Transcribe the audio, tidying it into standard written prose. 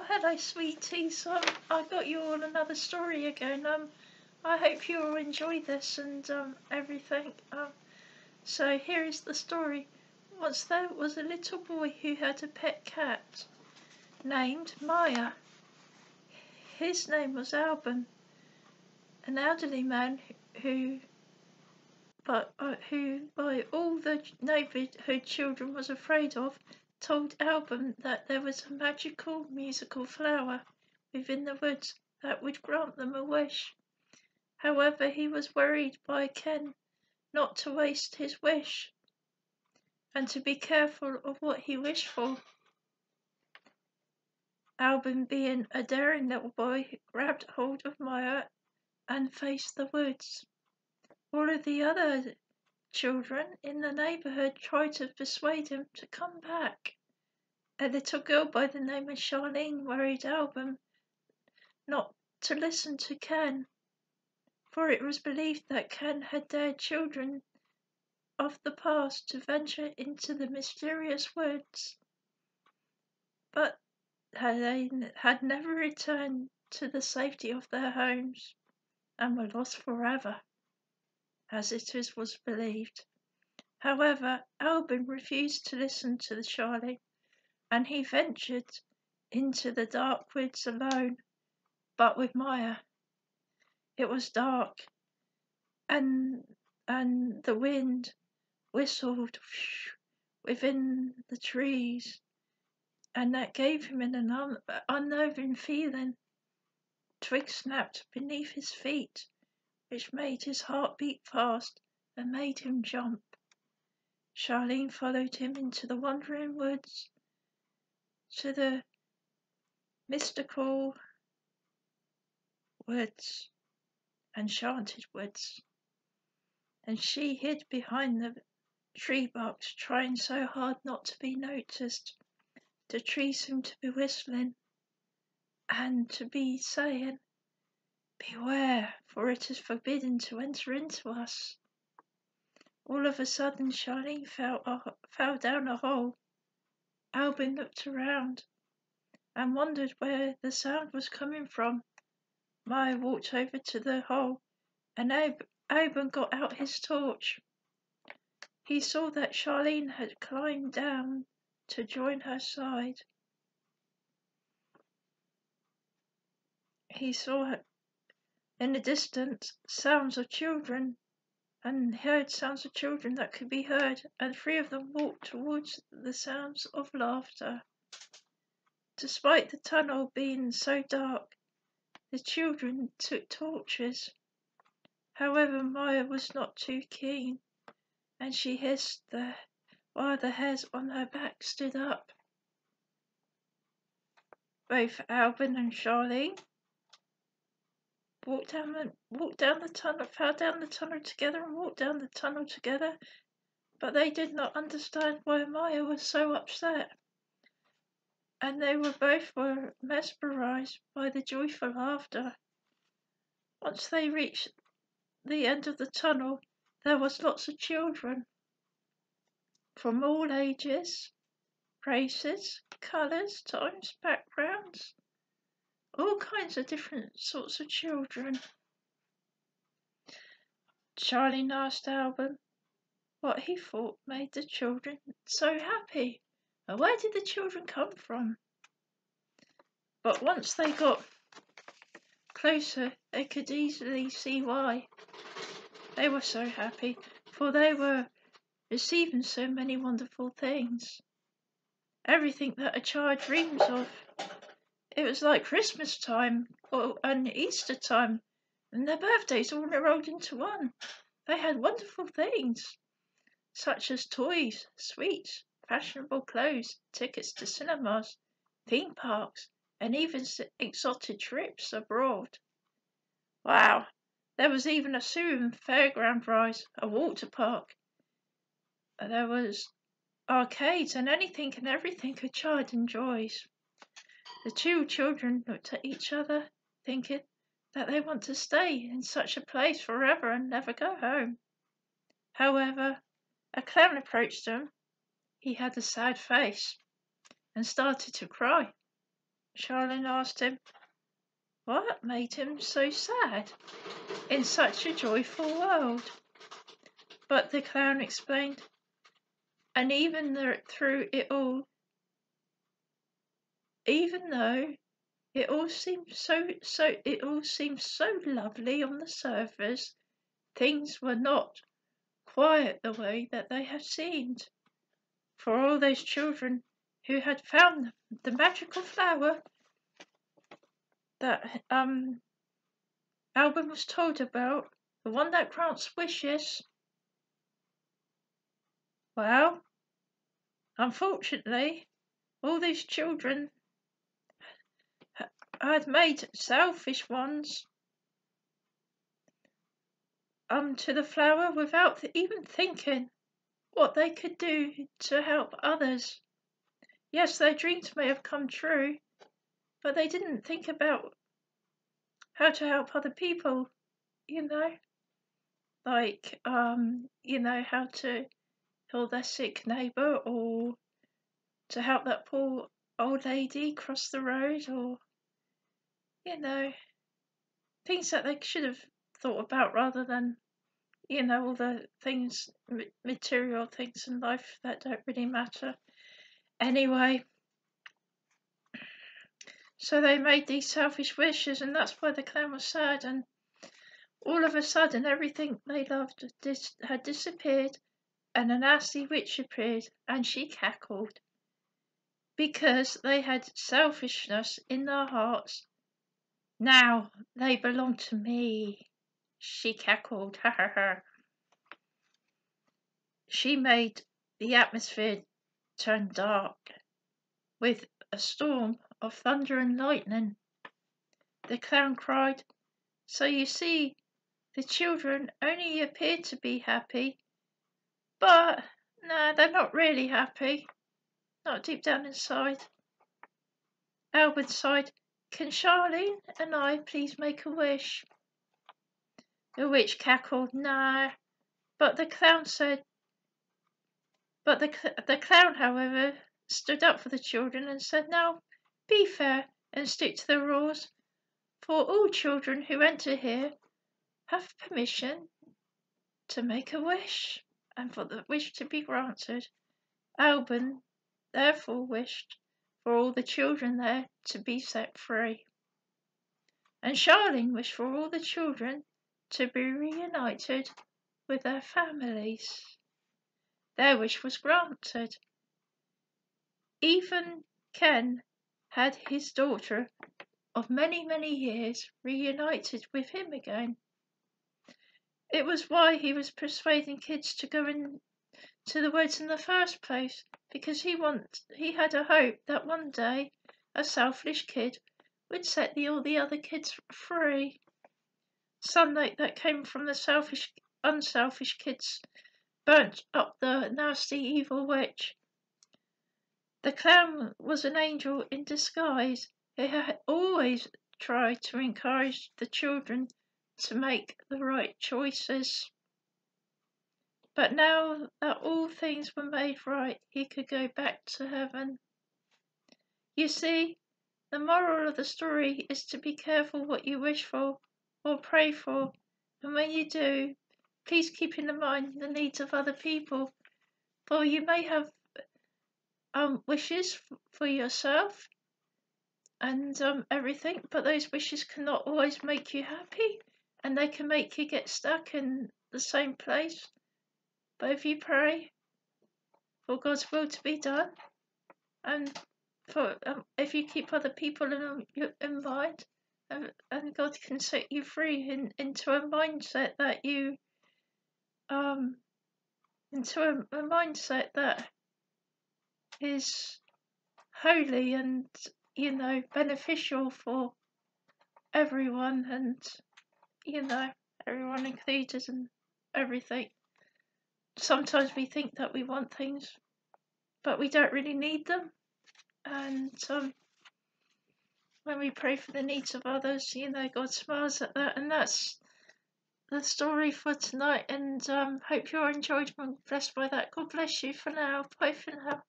Oh, hello, sweeties. I got you all another story again. I hope you all enjoy this and everything. So here is the story. Once there was a little boy who had a pet cat named Maya. His name was Alban. An elderly man who by all the neighbourhood children was afraid of, told Alban that there was a magical musical flower within the woods that would grant them a wish. However, he was worried by Ken not to waste his wish and to be careful of what he wished for. Alban, being a daring little boy, grabbed hold of Maya and faced the woods. All of the other children in the neighbourhood tried to persuade him to come back. A little girl by the name of Charlene worried Alban not to listen to Ken, for it was believed that Ken had dared children of the past to venture into the mysterious woods, but they had never returned to the safety of their homes and were lost forever, as it was believed. However, Alban refused to listen to Charlie, and he ventured into the dark woods alone, but with Maya. It was dark, and the wind whistled within the trees, and that gave him an unnerving feeling. Twigs snapped beneath his feet, which made his heart beat fast and made him jump. Charlene followed him into the wandering woods, to the mystical woods, enchanted woods, and she hid behind the tree box, trying so hard not to be noticed. The trees seemed to be whistling and to be saying, "Beware, for it is forbidden to enter into us." All of a sudden, Charlene fell down a hole. Alban looked around and wondered where the sound was coming from. Maya walked over to the hole, and Alban got out his torch. He saw that Charlene had climbed down to join her side. He saw in the distance sounds of children, and heard sounds of children that could be heard, and three of them walked towards the sounds of laughter. Despite the tunnel being so dark, the children took torches. However, Maya was not too keen, and she hissed while the hairs on her back stood up. Both Alban and Charlene walked down the tunnel, fell down the tunnel together and walked down the tunnel together, but they did not understand why Maya was so upset, and they both were mesmerized by the joyful laughter. Once they reached the end of the tunnel, there was lots of children from all ages, races, colours, times, backgrounds, all kinds of different sorts of children. Charlene asked Alban what he thought made the children so happy, and where did the children come from? But once they got closer, they could easily see why. They were so happy, for they were receiving so many wonderful things. Everything that a child dreams of. It was like Christmas time and Easter time, and their birthdays all rolled into one. They had wonderful things, such as toys, sweets, fashionable clothes, tickets to cinemas, theme parks, and even exotic trips abroad. Wow! There was even a zoo and fairground rides, a water park. There was arcades and anything and everything a child enjoys. The two children looked at each other, thinking that they want to stay in such a place forever and never go home. However, a clown approached them. He had a sad face and started to cry. Charlene asked him. What made him so sad in such a joyful world? But the clown explained, and even through it all, even though it all seemed so lovely on the surface, things were not quite the way that they had seemed. For all those children who had found the magical flower that Albin was told about, the one that grants wishes, well, unfortunately, all these children had made selfish ones to the flower without even thinking what they could do to help others. Yes, their dreams may have come true, but they didn't think about how to help other people, you know, like how to heal their sick neighbour, or to help that poor old lady cross the road, or things that they should have thought about rather than all the things, material things in life that don't really matter anyway. So they made these selfish wishes, and that's why the clown was sad. And all of a sudden, everything they loved had disappeared, and a nasty witch appeared, and she cackled because they had selfishness in their hearts. Now they belong to me, she cackled. Ha ha ha. She made the atmosphere turn dark with a storm of thunder and lightning. The clown cried, So you see, the children only appear to be happy, but no, they're not really happy. Not deep down inside. Albin sighed, Can Charlene and I please make a wish? The witch cackled, No. But the clown said, But the clown, however, stood up for the children and said, Now, be fair and stick to the rules, for all children who enter here have permission to make a wish, and for the wish to be granted. Albin therefore wished for all the children there to be set free. And Charlene wished for all the children to be reunited with their families. Their wish was granted. Even Ken had his daughter of many, many years reunited with him again. It was why he was persuading kids to go into the woods in the first place, because he had a hope that one day a selfish kid would set all the other kids free. Sunlight that came from the unselfish kids burnt up the nasty evil witch. The clown was an angel in disguise. He had always tried to encourage the children to make the right choices. But now that all things were made right, he could go back to heaven. You see, the moral of the story is to be careful what you wish for or pray for, and when you do, please keep in mind the needs of other people, for you may have wishes for yourself and everything, but those wishes cannot always make you happy, and they can make you get stuck in the same place. But if you pray for God's will to be done, and for if you keep other people in mind, and God can set you free into a mindset that a mindset that is holy and beneficial for everyone, and everyone included and everything. Sometimes we think that we want things, but we don't really need them. And when we pray for the needs of others, God smiles at that. And that's the story for tonight. And hope you're enjoyed and blessed by that. God bless you for now. Bye for now.